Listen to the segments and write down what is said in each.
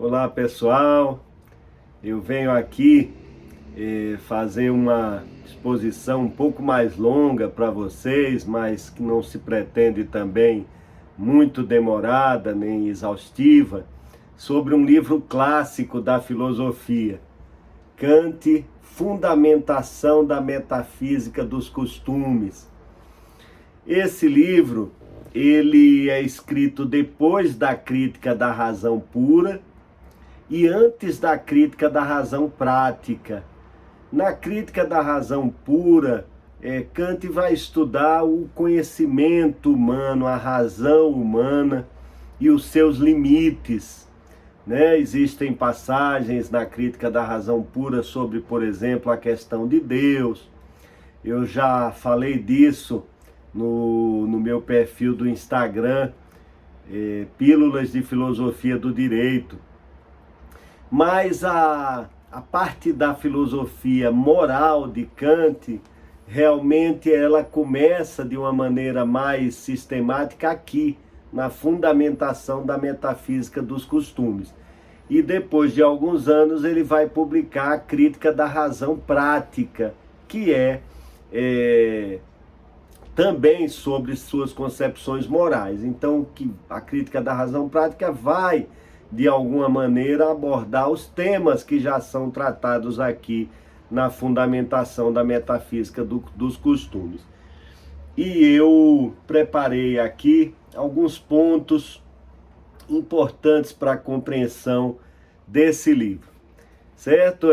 Olá pessoal, eu venho aqui fazer uma exposição um pouco mais longa para vocês, mas que não se pretende também muito demorada nem exaustiva, sobre um livro clássico da filosofia, Kant, Fundamentação da Metafísica dos Costumes. Esse livro, ele é escrito depois da Crítica da Razão Pura e antes da Crítica da Razão Prática. Na Crítica da Razão Pura, Kant vai estudar o conhecimento humano, a razão humana e os seus limites, né? Existem passagens na Crítica da Razão Pura sobre, por exemplo, a questão de Deus. Eu já falei disso no meu perfil do Instagram, Pílulas de Filosofia do Direito. Mas a parte da filosofia moral de Kant, realmente ela começa de uma maneira mais sistemática aqui, na fundamentação da metafísica dos costumes. E depois de alguns anos ele vai publicar a Crítica da Razão Prática, que é também sobre suas concepções morais. Então, a Crítica da Razão Prática vai, de alguma maneira, abordar os temas que já são tratados aqui na fundamentação da metafísica dos costumes. E eu preparei aqui alguns pontos importantes para a compreensão desse livro, certo?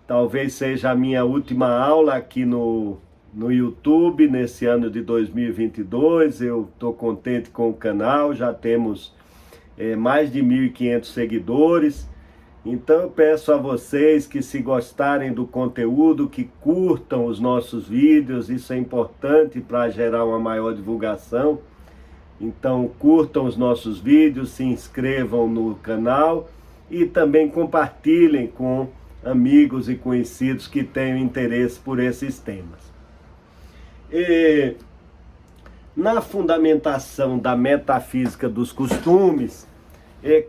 Talvez seja a minha última aula aqui no YouTube, nesse ano de 2022, eu estou contente com o canal, já temos mais de 1.500 seguidores, então eu peço a vocês que, se gostarem do conteúdo, que curtam os nossos vídeos, isso é importante para gerar uma maior divulgação. Então curtam os nossos vídeos, se inscrevam no canal e também compartilhem com amigos e conhecidos que tenham interesse por esses temas. Na fundamentação da metafísica dos costumes,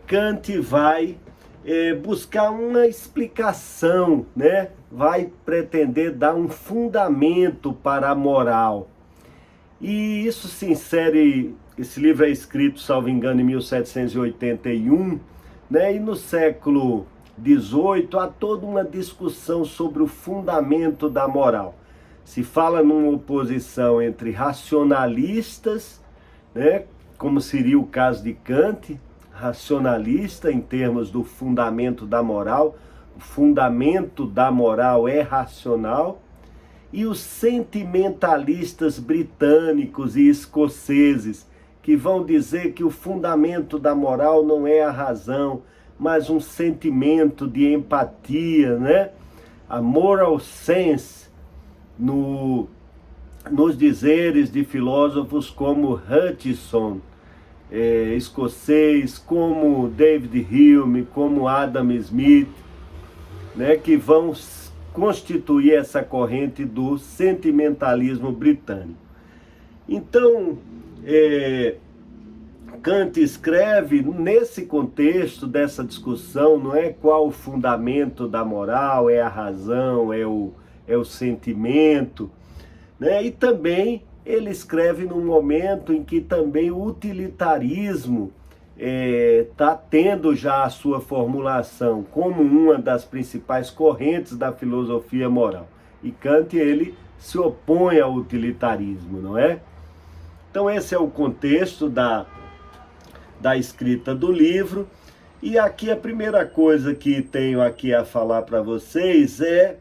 Kant vai buscar uma explicação, né? Vai pretender dar um fundamento para a moral. E isso se insere, esse livro é escrito, salvo engano, em 1781, né? E no século XVIII há toda uma discussão sobre o fundamento da moral. Se fala numa oposição entre racionalistas, né, como seria o caso de Kant, racionalista em termos do fundamento da moral, o fundamento da moral é racional, e os sentimentalistas britânicos e escoceses, que vão dizer que o fundamento da moral não é a razão, mas um sentimento de empatia, né? A moral sense, nos dizeres de filósofos como Hutcheson, escocês, como David Hume, como Adam Smith, né, que vão constituir essa corrente do sentimentalismo britânico. Então, Kant escreve nesse contexto dessa discussão, não é qual o fundamento da moral, é a razão, é o sentimento, né? E também ele escreve num momento em que também o utilitarismo está tendo já a sua formulação como uma das principais correntes da filosofia moral. E Kant, ele se opõe ao utilitarismo, não é? Então esse é o contexto da escrita do livro. E aqui a primeira coisa que tenho aqui a falar para vocês é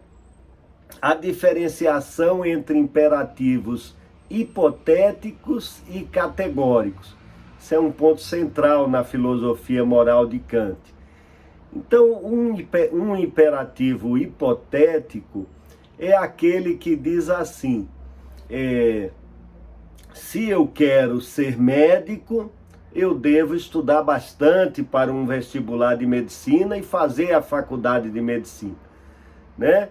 a diferenciação entre imperativos hipotéticos e categóricos. Isso é um ponto central na filosofia moral de Kant. Então, um imperativo hipotético é aquele que diz assim: se eu quero ser médico, eu devo estudar bastante para um vestibular de medicina e fazer a faculdade de medicina, né?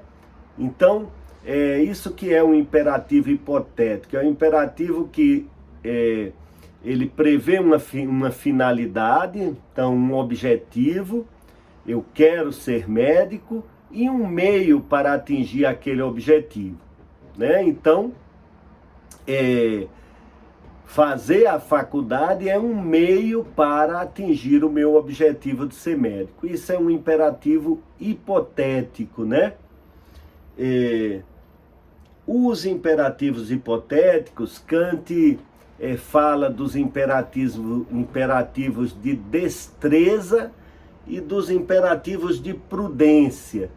Então, isso que é um imperativo hipotético, é um imperativo que ele prevê uma finalidade, então um objetivo, eu quero ser médico, e um meio para atingir aquele objetivo, né? Então, fazer a faculdade é um meio para atingir o meu objetivo de ser médico. Isso é um imperativo hipotético, né? Os imperativos hipotéticos, Kant fala dos imperativos de destreza e dos imperativos de prudência.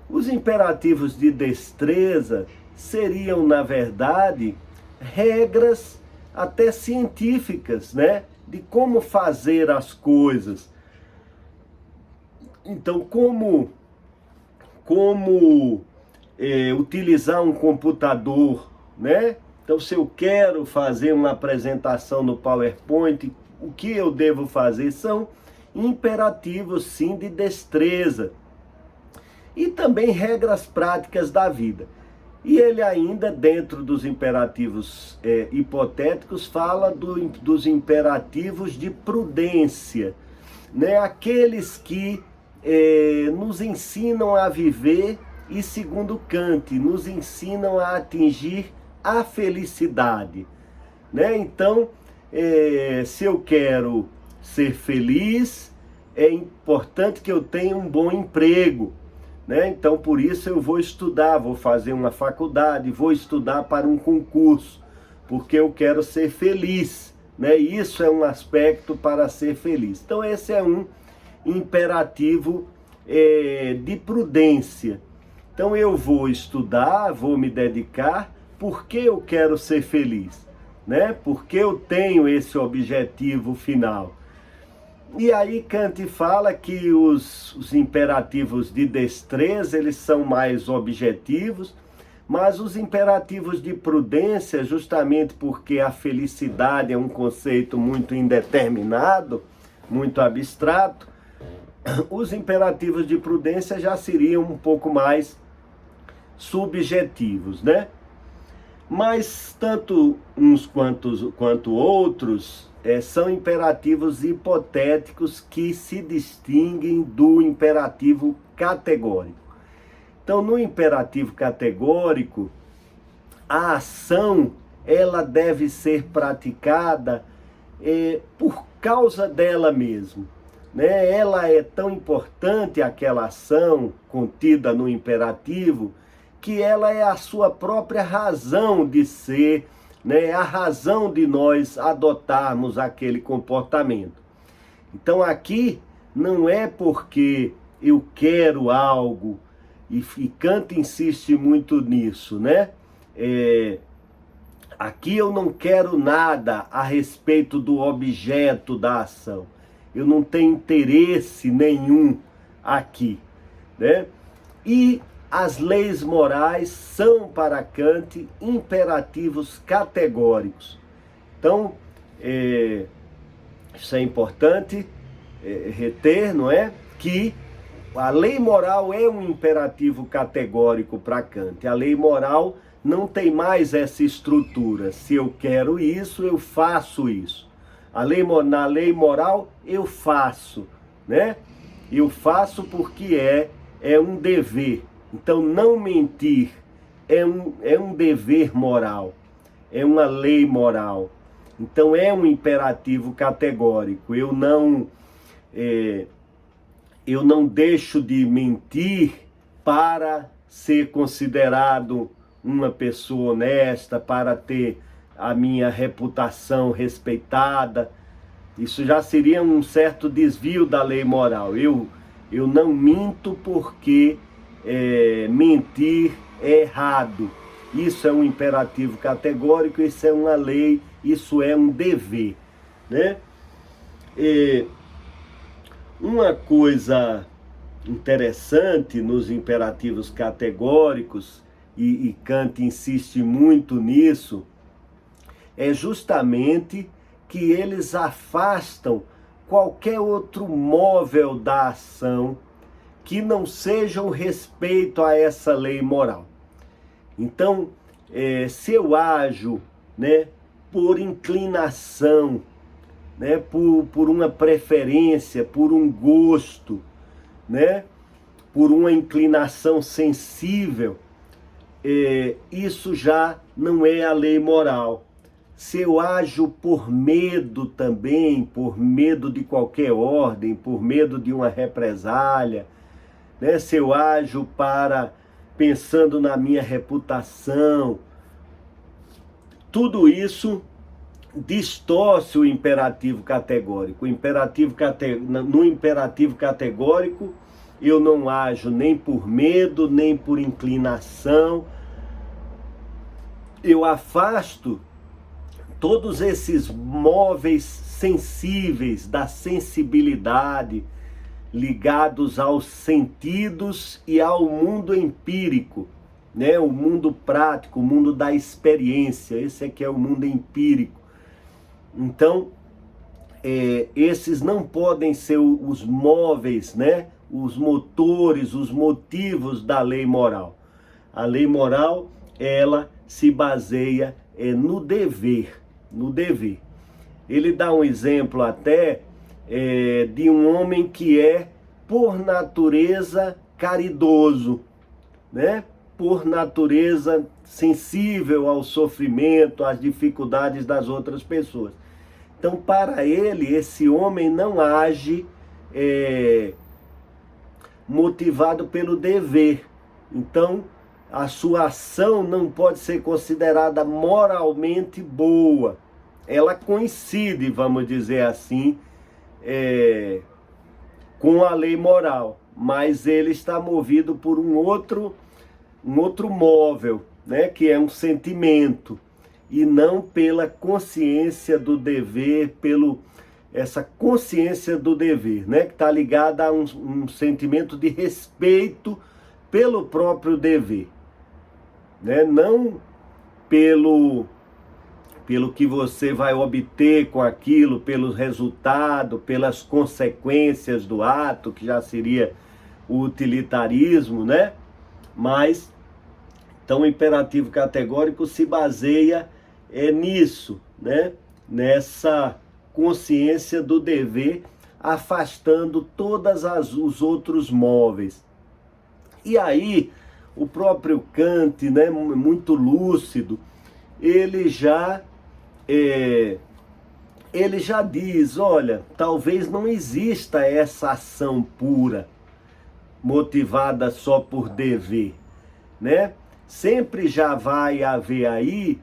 Os imperativos de destreza seriam, na verdade, regras até científicas, né? De como fazer as coisas. Então, como utilizar um computador, né? Então, se eu quero fazer uma apresentação no PowerPoint, o que eu devo fazer? São imperativos, sim, de destreza. E também regras práticas da vida. E ele ainda, dentro dos imperativos hipotéticos, fala dos imperativos de prudência, né? Aqueles que nos ensinam a viver e, segundo Kant, nos ensinam a atingir a felicidade, né? Então, se eu quero ser feliz, é importante que eu tenha um bom emprego, né? Então, por isso eu vou estudar, vou fazer uma faculdade, vou estudar para um concurso, porque eu quero ser feliz, né? Isso é um aspecto para ser feliz. Então, esse é um imperativo de prudência. Então, eu vou estudar, vou me dedicar, porque eu quero ser feliz, né? Porque eu tenho esse objetivo final. E aí Kant fala que os imperativos de destreza, eles são mais objetivos, mas os imperativos de prudência, justamente porque a felicidade é um conceito muito indeterminado, muito abstrato, os imperativos de prudência já seriam um pouco mais subjetivos, né? Mas tanto uns quanto outros são imperativos hipotéticos que se distinguem do imperativo categórico. Então, no imperativo categórico, a ação ela deve ser praticada por causa dela mesma, né? Ela é tão importante, aquela ação contida no imperativo, que ela é a sua própria razão de ser, né? A razão de nós adotarmos aquele comportamento. Então aqui não é porque eu quero algo, e Kant insiste muito nisso, né? Aqui eu não quero nada a respeito do objeto da ação. Eu não tenho interesse nenhum aqui, né? E as leis morais são para Kant imperativos categóricos. Então, isso é importante reter, não é? Que a lei moral é um imperativo categórico para Kant. A lei moral não tem mais essa estrutura. Se eu quero isso, eu faço isso. Na lei moral, eu faço, né? Eu faço porque é um dever. Então, não mentir é um dever moral, é uma lei moral. Então, é um imperativo categórico. Eu não deixo de mentir para ser considerado uma pessoa honesta, para ter a minha reputação respeitada. Isso já seria um certo desvio da lei moral. Eu não minto porque mentir é errado. Isso é um imperativo categórico, isso é uma lei, isso é um dever, né? Uma coisa interessante nos imperativos categóricos, e Kant insiste muito nisso, é justamente que eles afastam qualquer outro móvel da ação que não seja o respeito a essa lei moral. Então, se eu ajo, né, por inclinação, né, por uma preferência, por um gosto, né, por uma inclinação sensível, isso já não é a lei moral. Se eu ajo por medo também, por medo de qualquer ordem, por medo de uma represália, né, se eu ajo pensando na minha reputação, tudo isso distorce o imperativo categórico. No imperativo categórico, eu não ajo nem por medo, nem por inclinação. Eu afasto todos esses móveis sensíveis da sensibilidade, ligados aos sentidos e ao mundo empírico, né? O mundo prático, o mundo da experiência. Esse aqui é o mundo empírico. Então, esses não podem ser os móveis, né? Os motores, os motivos da lei moral. A lei moral, ela se baseia no dever, no dever. Ele dá um exemplo até de um homem que é, por natureza, caridoso, né? Por natureza, sensível ao sofrimento, às dificuldades das outras pessoas. Então, para ele, esse homem não age motivado pelo dever. Então, a sua ação não pode ser considerada moralmente boa. Ela coincide, vamos dizer assim, com a lei moral, mas ele está movido por um outro móvel, né, que é um sentimento, e não pela consciência do dever, essa consciência do dever, né, que está ligada a um sentimento de respeito pelo próprio dever, né, não pelo que você vai obter com aquilo, pelo resultado, pelas consequências do ato, que já seria o utilitarismo, né? Mas, então, o imperativo categórico se baseia nisso, né? Nessa consciência do dever, afastando todos os outros móveis. E aí, o próprio Kant, né, muito lúcido, ele já diz, olha, talvez não exista essa ação pura, motivada só por dever, né? Sempre já vai haver aí,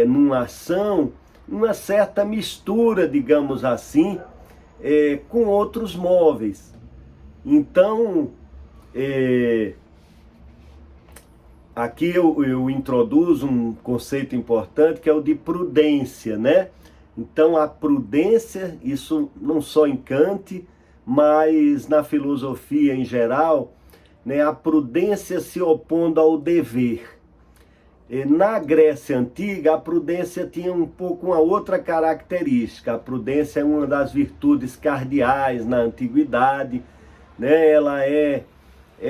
numa ação, uma certa mistura, digamos assim, com outros móveis. Então, aqui eu introduzo um conceito importante, que é o de prudência, né? Então, a prudência, isso não só em Kant, mas na filosofia em geral, né, a prudência se opondo ao dever. Na Grécia Antiga, a prudência tinha um pouco uma outra característica. A prudência é uma das virtudes cardeais na antiguidade, né? Ela é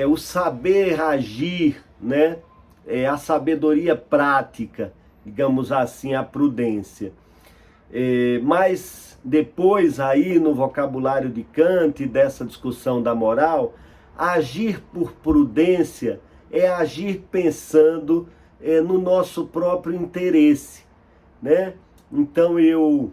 o saber agir, né? É a sabedoria prática, digamos assim, a prudência. Mas depois aí no vocabulário de Kant, dessa discussão da moral, agir por prudência é agir pensando no nosso próprio interesse, né? Então eu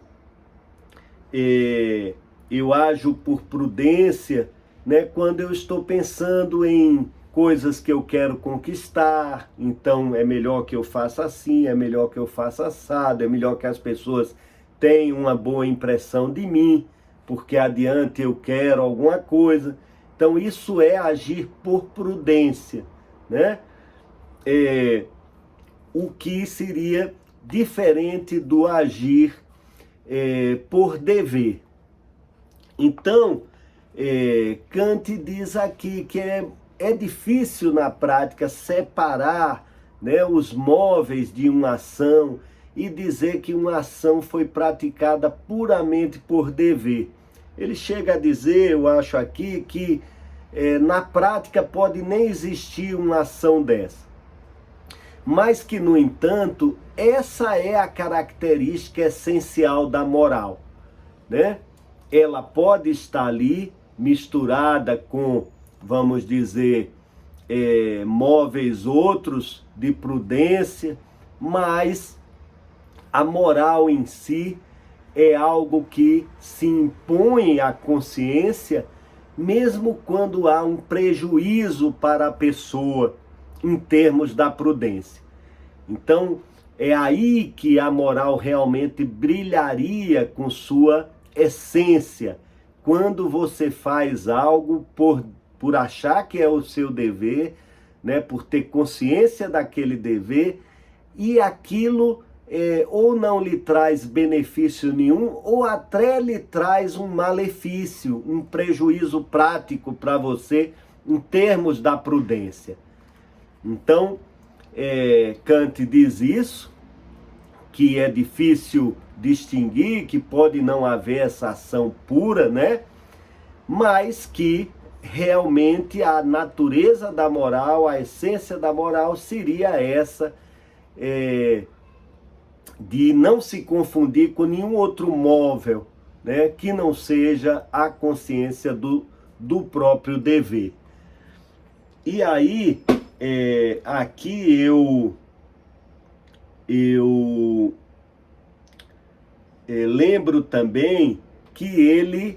ajo por prudência, né, quando eu estou pensando em coisas que eu quero conquistar. Então é melhor que eu faça assim, é melhor que eu faça assado, é melhor que as pessoas tenham uma boa impressão de mim, porque adiante eu quero alguma coisa. Então isso é agir por prudência, né? O que seria diferente do agir por dever. Então, Kant diz aqui que é difícil na prática separar, né, os móveis de uma ação e dizer que uma ação foi praticada puramente por dever. Ele chega a dizer, eu acho aqui, que na prática pode nem existir uma ação dessa. Mas que, no entanto, essa é a característica essencial da moral, né? Ela pode estar ali misturada com, vamos dizer, móveis outros de prudência, mas a moral em si é algo que se impõe à consciência, mesmo quando há um prejuízo para a pessoa em termos da prudência. Então, é aí que a moral realmente brilharia com sua essência, quando você faz algo por achar que é o seu dever, né, por ter consciência daquele dever, e aquilo ou não lhe traz benefício nenhum, ou até lhe traz um malefício, um prejuízo prático para você em termos da prudência. Então, Kant diz isso, que é difícil distinguir, que pode não haver essa ação pura, né? Mas que realmente a natureza da moral, a essência da moral seria essa, de não se confundir com nenhum outro móvel, né, que não seja a consciência do próprio dever. E aí, aqui eu lembro também que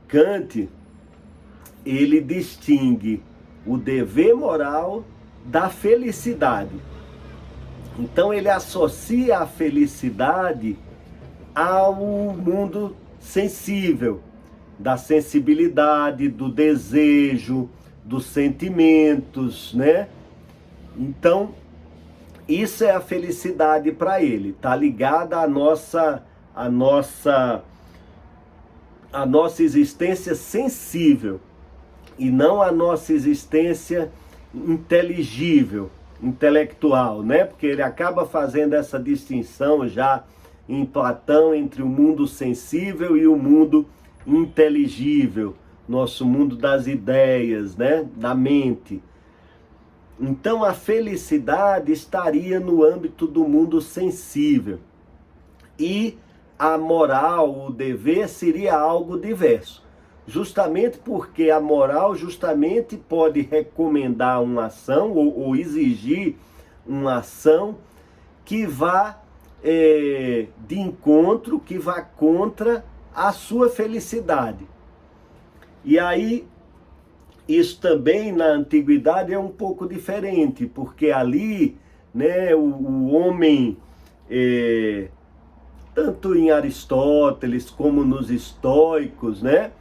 Kant, ele distingue o dever moral da felicidade. Então ele associa a felicidade ao mundo sensível, da sensibilidade, do desejo, dos sentimentos, né? Então, isso é a felicidade para ele, está ligada à nossa existência sensível e não à nossa existência inteligível, intelectual, né? Porque ele acaba fazendo essa distinção já em Platão entre o mundo sensível e o mundo inteligível, nosso mundo das ideias, né? Da mente. Então a felicidade estaria no âmbito do mundo sensível e a moral, o dever seria algo diverso. Justamente porque a moral justamente pode recomendar uma ação ou exigir uma ação que vá de encontro, que vá contra a sua felicidade. E aí, isso também na antiguidade é um pouco diferente, porque ali, né, o homem, tanto em Aristóteles como nos estoicos, né,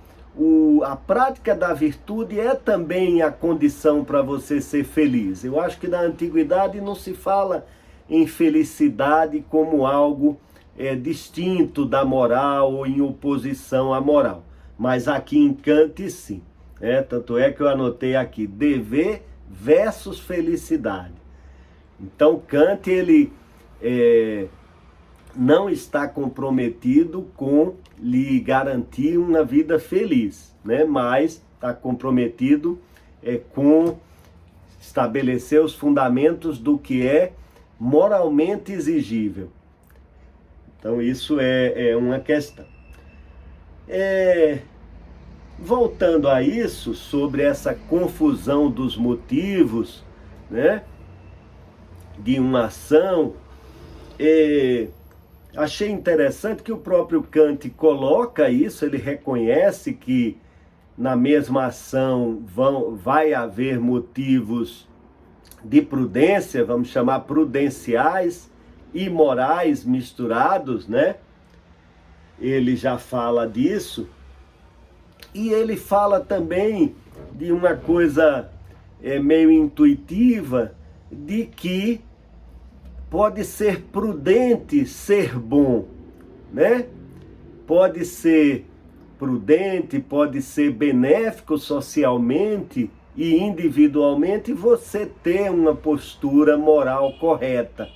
a prática da virtude é também a condição para você ser feliz. Eu acho que na antiguidade não se fala em felicidade como algo distinto da moral ou em oposição à moral. Mas aqui em Kant sim. Tanto é que eu anotei aqui, dever versus felicidade. Então Kant, ele não está comprometido com lhe garantir uma vida feliz, né? Mas está comprometido com estabelecer os fundamentos do que é moralmente exigível. Então isso é uma questão. Voltando a isso, sobre essa confusão dos motivos, né, de uma ação, achei interessante que o próprio Kant coloca isso, ele reconhece que na mesma ação vai haver motivos de prudência, vamos chamar prudenciais e morais misturados, né? Ele já fala disso. E ele fala também de uma coisa meio intuitiva, de que pode ser prudente ser bom, né? Pode ser prudente, pode ser benéfico socialmente e individualmente você ter uma postura moral correta.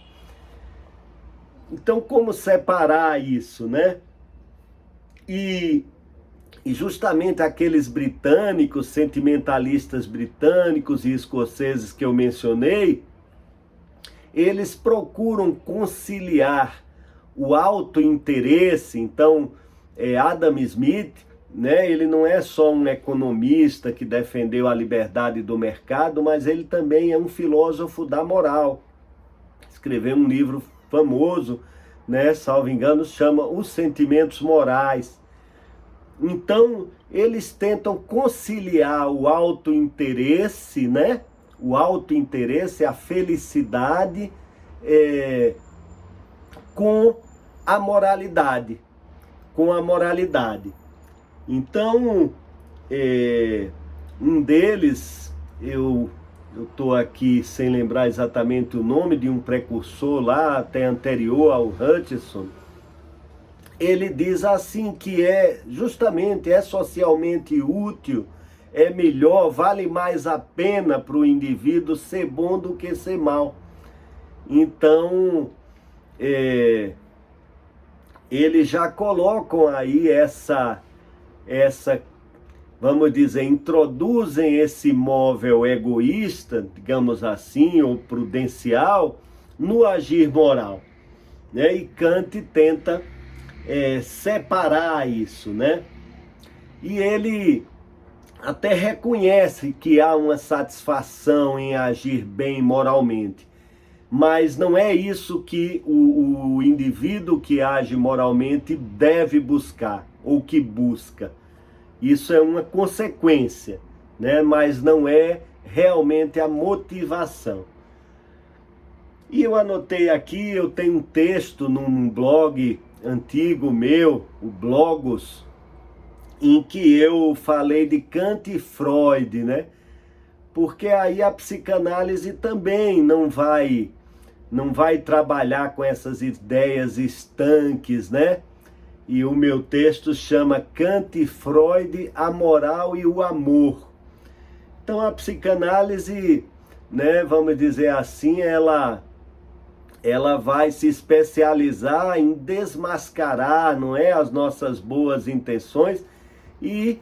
Então, como separar isso, né? E justamente aqueles britânicos, sentimentalistas britânicos e escoceses que eu mencionei, eles procuram conciliar o autointeresse. Então, Adam Smith, né, ele não é só um economista que defendeu a liberdade do mercado, mas ele também é um filósofo da moral. Escreveu um livro famoso, né, salvo engano, chama Os Sentimentos Morais. Então, eles tentam conciliar o autointeresse, né, o autointeresse, a felicidade, com a moralidade. Então, um deles, eu estou aqui sem lembrar exatamente o nome de um precursor lá, até anterior ao Hutcheson, ele diz assim que justamente socialmente útil, é melhor, vale mais a pena para o indivíduo ser bom do que ser mal. Então, eles já colocam aí vamos dizer, introduzem esse móvel egoísta, digamos assim, ou prudencial, no agir moral, né? E Kant tenta separar isso, né? E ele até reconhece que há uma satisfação em agir bem moralmente, mas não é isso que o indivíduo que age moralmente deve buscar, ou que busca. Isso é uma consequência, né? Mas não é realmente a motivação. E eu anotei aqui, eu tenho um texto num blog antigo meu, o Blogos, em que eu falei de Kant e Freud, né? Porque aí a psicanálise também não vai trabalhar com essas ideias estanques, né? E o meu texto chama Kant e Freud, a moral e o amor. Então a psicanálise, né, vamos dizer assim, ela vai se especializar em desmascarar, não é, as nossas boas intenções e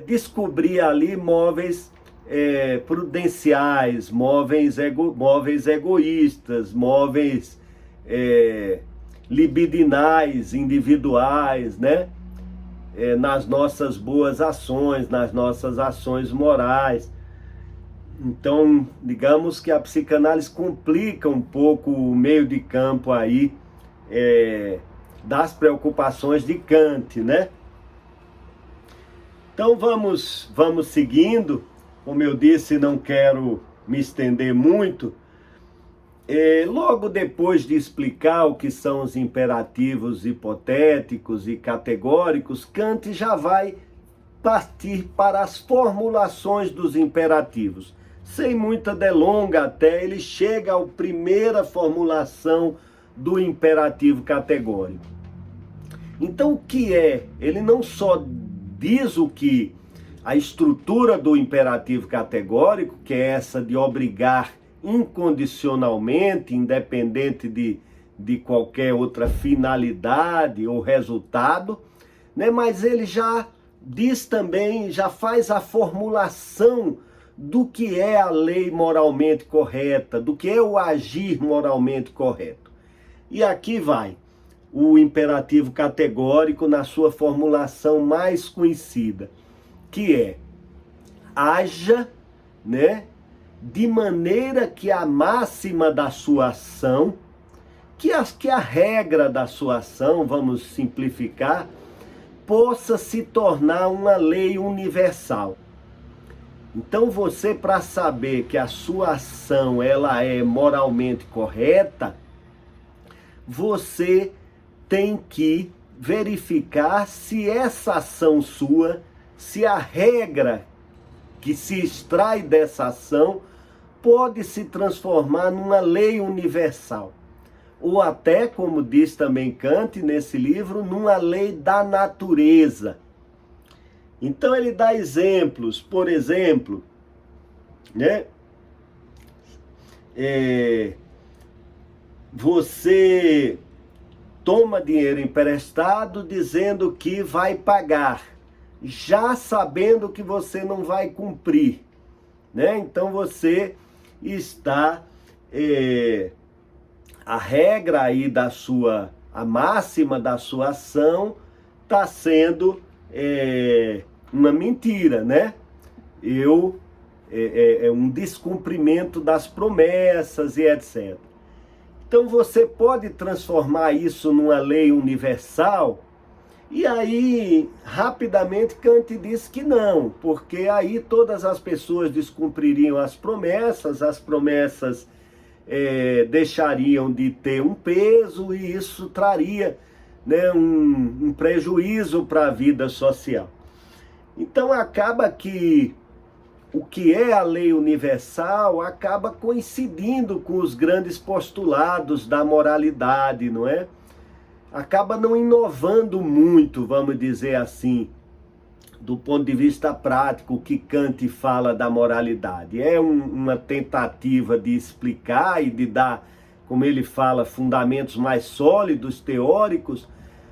descobrir ali móveis prudenciais, móveis egoístas, móveis libidinais, individuais, né? Nas nossas boas ações, nas nossas ações morais. Então, digamos que a psicanálise complica um pouco o meio de campo aí das preocupações de Kant, né? Então vamos seguindo. Como eu disse, não quero me estender muito. Logo depois de explicar o que são os imperativos hipotéticos e categóricos, Kant já vai partir para as formulações dos imperativos. Sem muita delonga até, ele chega à primeira formulação do imperativo categórico. Então o que é? Ele não só diz o que a estrutura do imperativo categórico, que é essa de obrigar incondicionalmente, independente de qualquer outra finalidade ou resultado, né? Mas ele já diz também, já faz a formulação do que é a lei moralmente correta, do que é o agir moralmente correto. E aqui vai o imperativo categórico na sua formulação mais conhecida, que é: haja, né, de maneira que a máxima da sua ação, que a regra da sua ação, vamos simplificar, possa se tornar uma lei universal. Então você, para saber que a sua ação ela é moralmente correta, você tem que verificar se essa ação sua, se a regra que se extrai dessa ação pode se transformar numa lei universal. Ou até, como diz também Kant nesse livro, numa lei da natureza. Então ele dá exemplos, por exemplo, né? Você toma dinheiro emprestado dizendo que vai pagar, já sabendo que você não vai cumprir, né? Então você está, a regra aí da sua a máxima da sua ação está sendo uma mentira, né? É um descumprimento das promessas e etc. Então você pode transformar isso numa lei universal, e aí rapidamente Kant diz que não, porque aí todas as pessoas descumpririam as promessas deixariam de ter um peso, e isso traria, né, um prejuízo para a vida social. Então acaba que o que é a lei universal acaba coincidindo com os grandes postulados da moralidade, não é? Acaba não inovando muito, vamos dizer assim, do ponto de vista prático, o que Kant fala da moralidade. É uma tentativa de explicar e de dar, como ele fala, fundamentos mais sólidos, teóricos,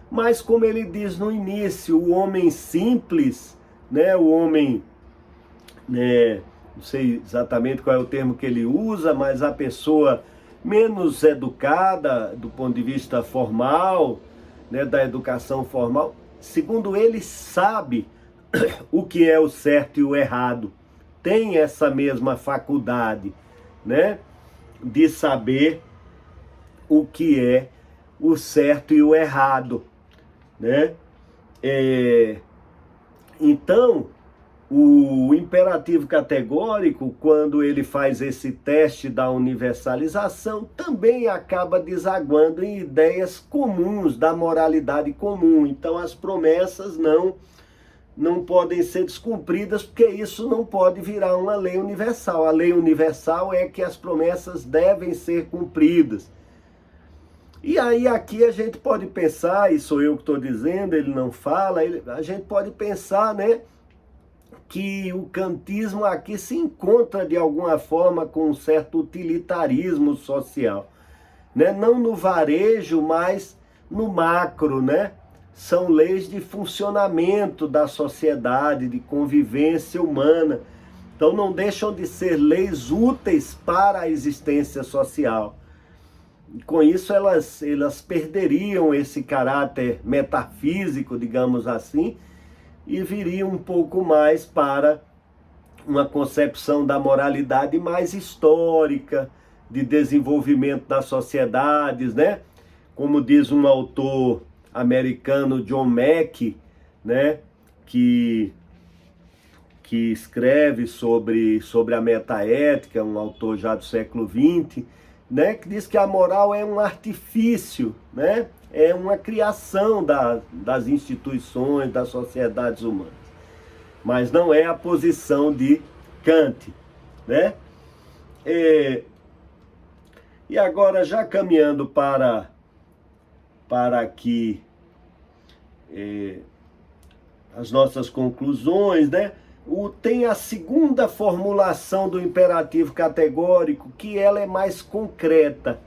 mas como ele diz no início, o homem simples, né, o homem, não sei exatamente qual é o termo que ele usa, mas a pessoa menos educada do ponto de vista formal, né, da educação formal, segundo ele, sabe o que é o certo e o errado. Tem essa mesma faculdade, né, de saber o que é o certo e o errado, né? Então, o imperativo categórico, quando ele faz esse teste da universalização, também acaba desaguando em ideias comuns, da moralidade comum. Então as promessas não podem ser descumpridas, porque isso não pode virar uma lei universal. A lei universal é que as promessas devem ser cumpridas. E aí aqui a gente pode pensar, e sou eu que estou dizendo, ele não fala, a gente pode pensar, né, que o kantismo aqui se encontra de alguma forma com um certo utilitarismo social, né? Não no varejo, mas no macro, né? São leis de funcionamento da sociedade, de convivência humana. Então não deixam de ser leis úteis para a existência social. E com isso elas perderiam esse caráter metafísico, digamos assim, e viria um pouco mais para uma concepção da moralidade mais histórica, de desenvolvimento das sociedades, né? Como diz um autor americano, John Mack, né? Que escreve sobre a metaética, um autor já do século XX, né? Que diz que a moral é um artifício, né? É uma criação das instituições, das sociedades humanas. Mas não é a posição de Kant, né? E agora, já caminhando para aqui as nossas conclusões, né? Tem a segunda formulação do imperativo categórico, que ela é mais concreta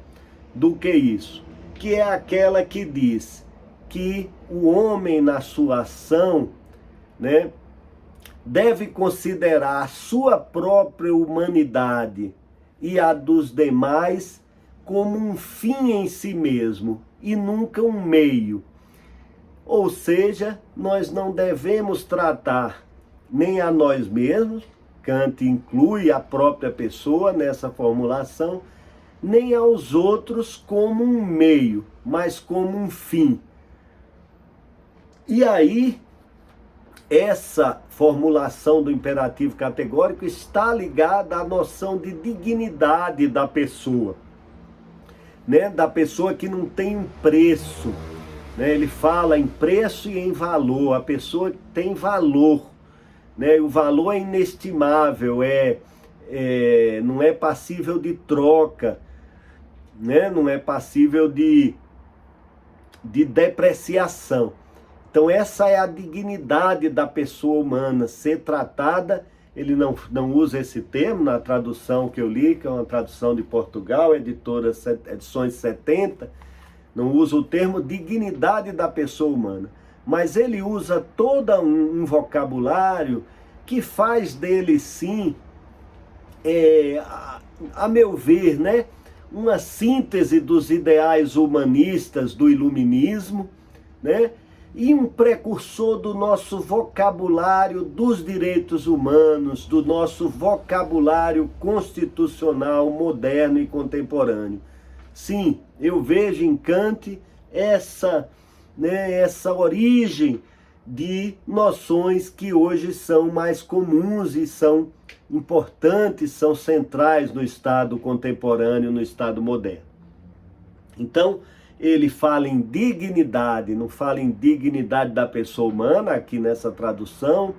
do que isso, que é aquela que diz que o homem na sua ação, né, deve considerar a sua própria humanidade e a dos demais como um fim em si mesmo e nunca um meio. Ou seja, nós não devemos tratar nem a nós mesmos, Kant inclui a própria pessoa nessa formulação, nem aos outros como um meio, mas como um fim. E aí, essa formulação do imperativo categórico está ligada à noção de dignidade da pessoa, né? Da pessoa que não tem um preço, né? Ele fala em preço e em valor, a pessoa tem valor, né? O valor é inestimável, não é passível de troca, né? Não é passível de depreciação. Então essa é a dignidade da pessoa humana, ser tratada. Ele não usa esse termo na tradução que eu li, que é uma tradução de Portugal, edições 70, não usa o termo dignidade da pessoa humana, mas ele usa todo um vocabulário que faz dele, sim, a meu ver, né, uma síntese dos ideais humanistas do iluminismo, né? E um precursor do nosso vocabulário dos direitos humanos, do nosso vocabulário constitucional moderno e contemporâneo. Sim, eu vejo em Kant essa origem de noções que hoje são mais comuns e são importantes, são centrais no Estado contemporâneo, no Estado moderno. Então, ele fala em dignidade, não fala em dignidade da pessoa humana, aqui nessa tradução,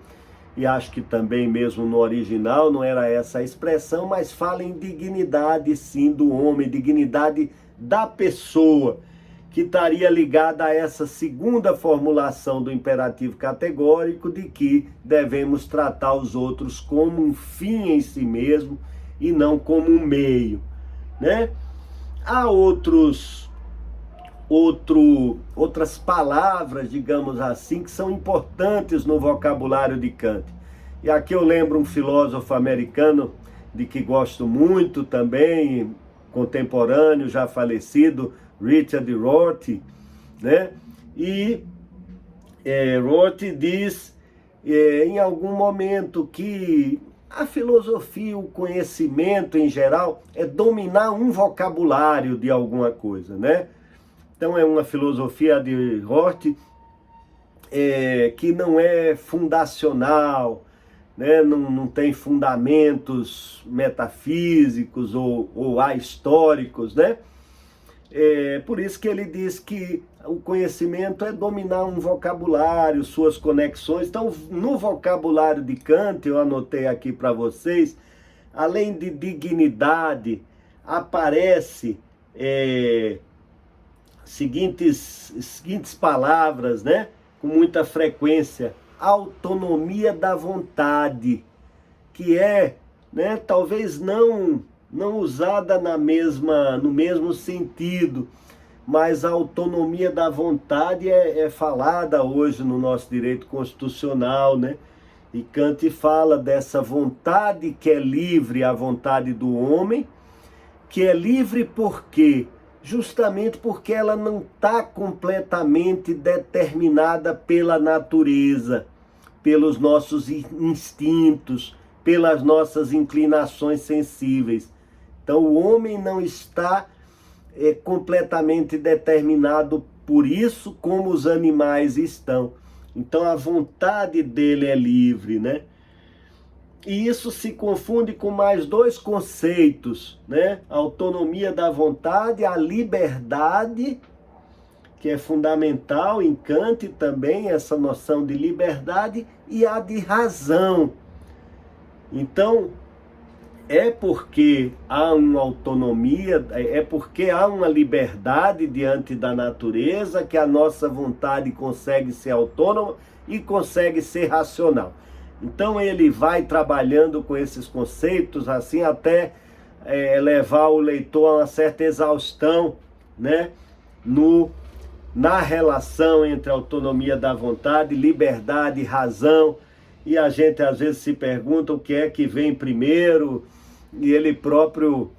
e acho que também mesmo no original não era essa a expressão, mas fala em dignidade sim do homem, dignidade da pessoa, que estaria ligada a essa segunda formulação do imperativo categórico de que devemos tratar os outros como um fim em si mesmo e não como um meio, né? Há outras palavras, digamos assim, que são importantes no vocabulário de Kant. E aqui eu lembro um filósofo americano de que gosto muito também, contemporâneo, já falecido, Richard Rorty, né? E Rorty diz em algum momento que a filosofia, o conhecimento em geral, é dominar um vocabulário de alguma coisa, né? Então é uma filosofia de Rorty que não é fundacional, né? Não tem fundamentos metafísicos ou ahistóricos, né? Por isso que ele diz que o conhecimento é dominar um vocabulário, suas conexões. Então, no vocabulário de Kant, eu anotei aqui para vocês, além de dignidade, aparece seguintes palavras, né? Com muita frequência: autonomia da vontade, que né, talvez não usada no mesmo sentido, mas a autonomia da vontade é falada hoje no nosso direito constitucional, né? E Kant fala dessa vontade que é livre, a vontade do homem, que é livre por quê? Justamente porque ela não está completamente determinada pela natureza, pelos nossos instintos, pelas nossas inclinações sensíveis. Então o homem não está completamente determinado por isso, como os animais estão. Então a vontade dele é livre, né? E isso se confunde com mais dois conceitos, né? A autonomia da vontade, a liberdade, que é fundamental em Kant também, essa noção de liberdade, e a de razão. Então, é porque há uma autonomia, é porque há uma liberdade diante da natureza que a nossa vontade consegue ser autônoma e consegue ser racional. Então ele vai trabalhando com esses conceitos assim até levar o leitor a uma certa exaustão, né, na relação entre a autonomia da vontade, liberdade e razão. E a gente às vezes se pergunta o que é que vem primeiro, e ele próprio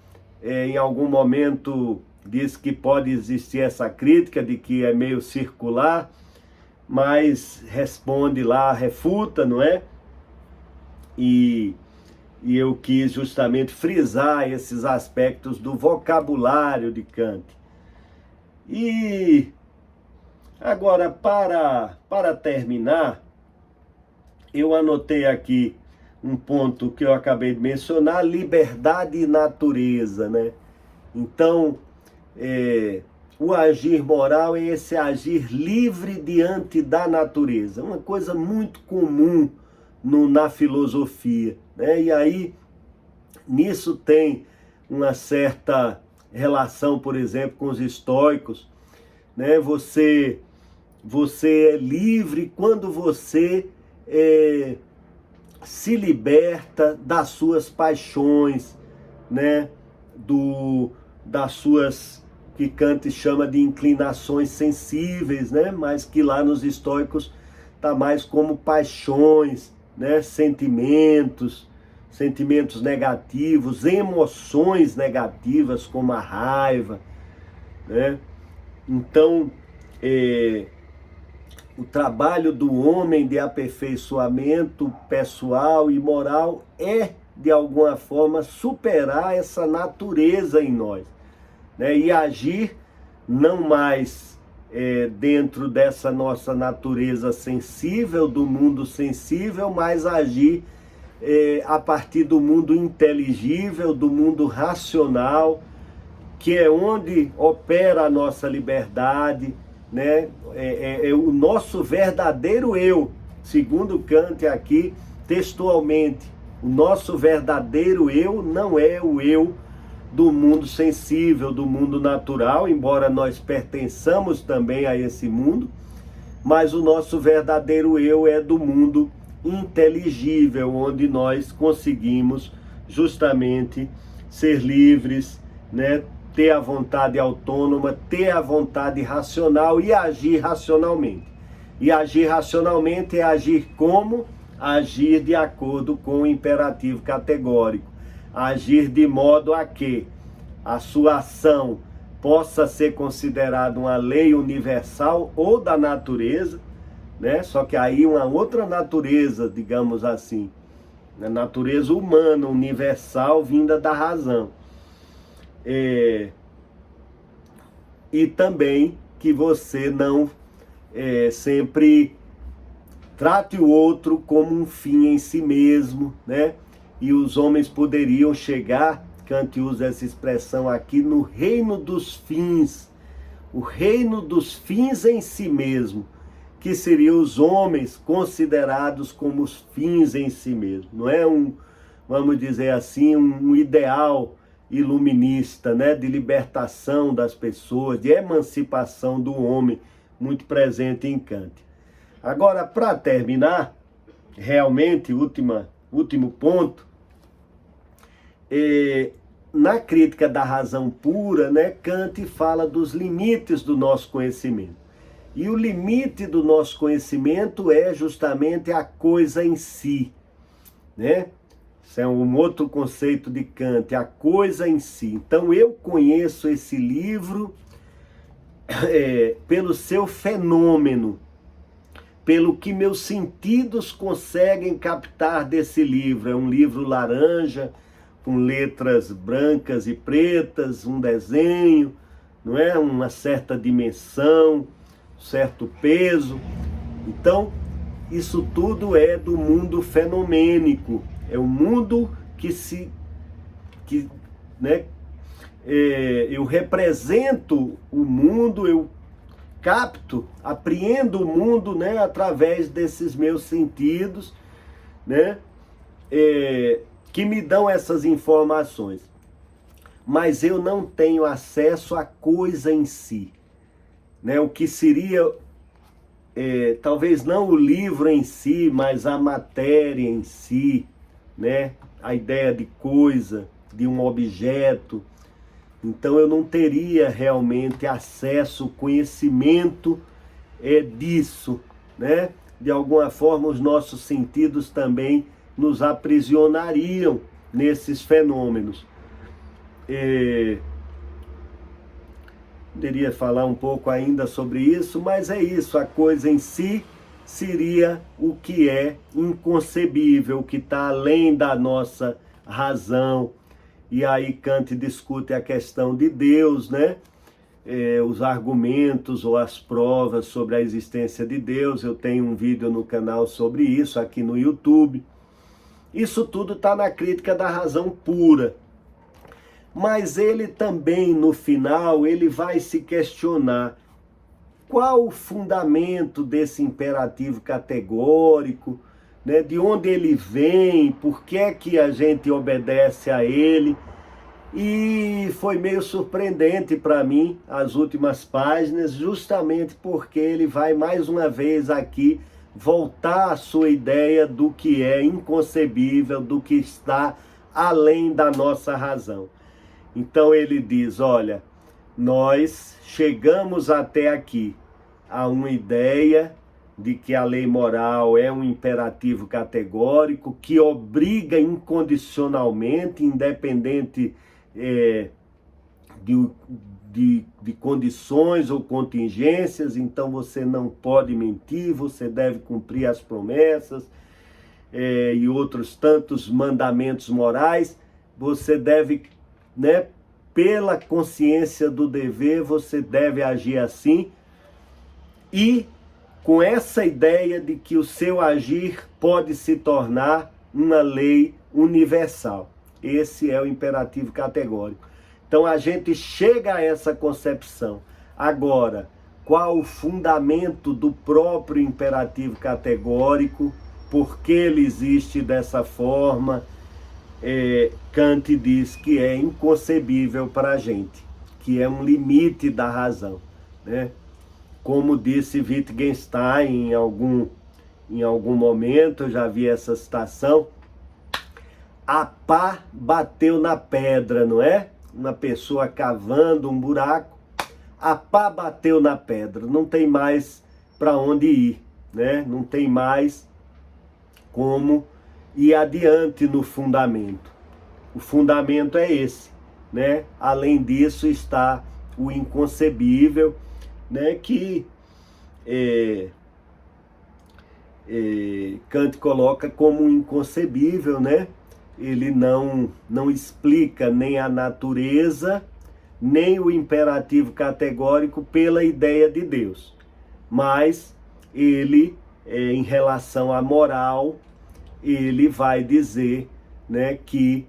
em algum momento diz que pode existir essa crítica de que é meio circular, mas responde lá, refuta, não é? E eu quis justamente frisar esses aspectos do vocabulário de Kant. E agora, para terminar, eu anotei aqui um ponto que eu acabei de mencionar: liberdade e natureza, né? Então, o agir moral é esse agir livre diante da natureza, uma coisa muito comum na filosofia, né? E aí, nisso tem uma certa relação, por exemplo, com os estoicos, né? Você é livre quando você se liberta das suas paixões, né? Das suas, que Kant chama de inclinações sensíveis, né? Mas que lá nos estoicos está mais como paixões, né? Sentimentos, sentimentos negativos, emoções negativas como a raiva, né? Então, o trabalho do homem de aperfeiçoamento pessoal e moral é, de alguma forma, superar essa natureza em nós, né? E agir não mais dentro dessa nossa natureza sensível, do mundo sensível, mas agir a partir do mundo inteligível, do mundo racional, que é onde opera a nossa liberdade, né? É o nosso verdadeiro eu, segundo Kant aqui, textualmente. O nosso verdadeiro eu não é o eu do mundo sensível, do mundo natural, embora nós pertençamos também a esse mundo, mas o nosso verdadeiro eu é do mundo inteligível, onde nós conseguimos justamente ser livres, né? Ter a vontade autônoma, ter a vontade racional e agir racionalmente. E agir racionalmente é agir como? Agir de acordo com o imperativo categórico. Agir de modo a que a sua ação possa ser considerada uma lei universal ou da natureza, né? Só que aí uma outra natureza, digamos assim, a natureza humana, universal, vinda da razão. E também que você não sempre trate o outro como um fim em si mesmo, né? E os homens poderiam chegar, Kant usa essa expressão aqui, no reino dos fins, o reino dos fins em si mesmo, que seriam os homens considerados como os fins em si mesmo. Não é vamos dizer assim, um ideal iluminista, né, de libertação das pessoas, de emancipação do homem, muito presente em Kant. Agora, para terminar, realmente, último ponto, na crítica da razão pura, né, Kant fala dos limites do nosso conhecimento. E o limite do nosso conhecimento é justamente a coisa em si, né? Isso é um outro conceito de Kant, a coisa em si. Então eu conheço esse livro pelo seu fenômeno, pelo que meus sentidos conseguem captar desse livro. É um livro laranja, com letras brancas e pretas, um desenho, não é? Uma certa dimensão, certo peso. Então, isso tudo é do mundo fenomênico. É o mundo eu represento o mundo, eu capto, apreendo o mundo, né, através desses meus sentidos, né, que me dão essas informações. Mas eu não tenho acesso à coisa em si, né, o que seria, talvez não o livro em si, mas a matéria em si, né, a ideia de coisa, de um objeto. Então eu não teria realmente acesso, conhecimento disso, né? De alguma forma os nossos sentidos também nos aprisionariam nesses fenômenos. Poderia falar um pouco ainda sobre isso, mas é isso, a coisa em si seria o que é inconcebível, o que está além da nossa razão. E aí Kant discute a questão de Deus, né? Os argumentos ou as provas sobre a existência de Deus. Eu tenho um vídeo no canal sobre isso, aqui no YouTube. Isso tudo está na crítica da razão pura. Mas ele também, no final, ele vai se questionar qual o fundamento desse imperativo categórico, né? De onde ele vem, por que é que a gente obedece a ele. E foi meio surpreendente para mim as últimas páginas, justamente porque ele vai mais uma vez aqui voltar à sua ideia do que é inconcebível, do que está além da nossa razão. Então ele diz, olha, nós chegamos até aqui a uma ideia de que a lei moral é um imperativo categórico que obriga incondicionalmente, independente de condições ou contingências. Então você não pode mentir, você deve cumprir as promessas e outros tantos mandamentos morais. Você deve, pela consciência do dever, você deve agir assim, e com essa ideia de que o seu agir pode se tornar uma lei universal. Esse é o imperativo categórico. Então a gente chega a essa concepção. Agora, qual o fundamento do próprio imperativo categórico? Por que ele existe dessa forma? Kant diz que é inconcebível para a gente, que é um limite da razão, né? Como disse Wittgenstein em algum momento, eu já vi essa citação: a pá bateu na pedra, não é? Uma pessoa cavando um buraco, a pá bateu na pedra, não tem mais para onde ir, né? Não tem mais como ir adiante no fundamento. O fundamento é esse, né? Além disso está o inconcebível, né? Que Kant coloca como inconcebível, né? Ele não explica nem a natureza, nem o imperativo categórico pela ideia de Deus. Mas ele, em relação à moral, ele vai dizer, né, que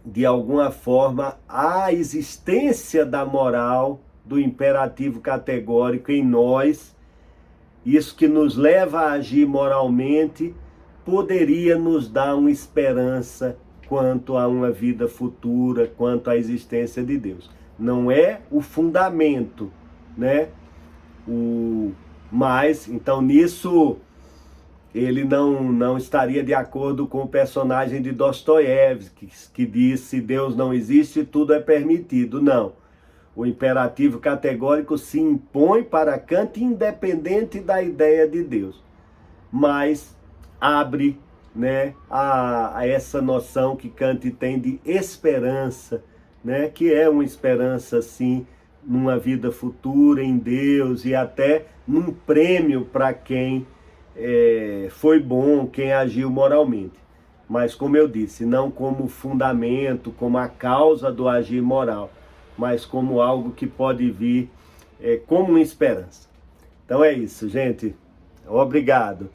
de alguma forma a existência da moral, do imperativo categórico em nós, isso que nos leva a agir moralmente, poderia nos dar uma esperança quanto a uma vida futura, quanto à existência de Deus. Não é o fundamento, né? Mas, então, nisso ele não estaria de acordo com o personagem de Dostoiévski, que disse: Deus não existe, tudo é permitido. Não. O imperativo categórico se impõe para Kant independente da ideia de Deus, mas abre, né, a essa noção que Kant tem de esperança, né, que é uma esperança, sim, numa vida futura em Deus e até num prêmio para quem foi bom, quem agiu moralmente. Mas, como eu disse, não como fundamento, como a causa do agir moral, mas como algo que pode vir como uma esperança. Então é isso, gente. Obrigado.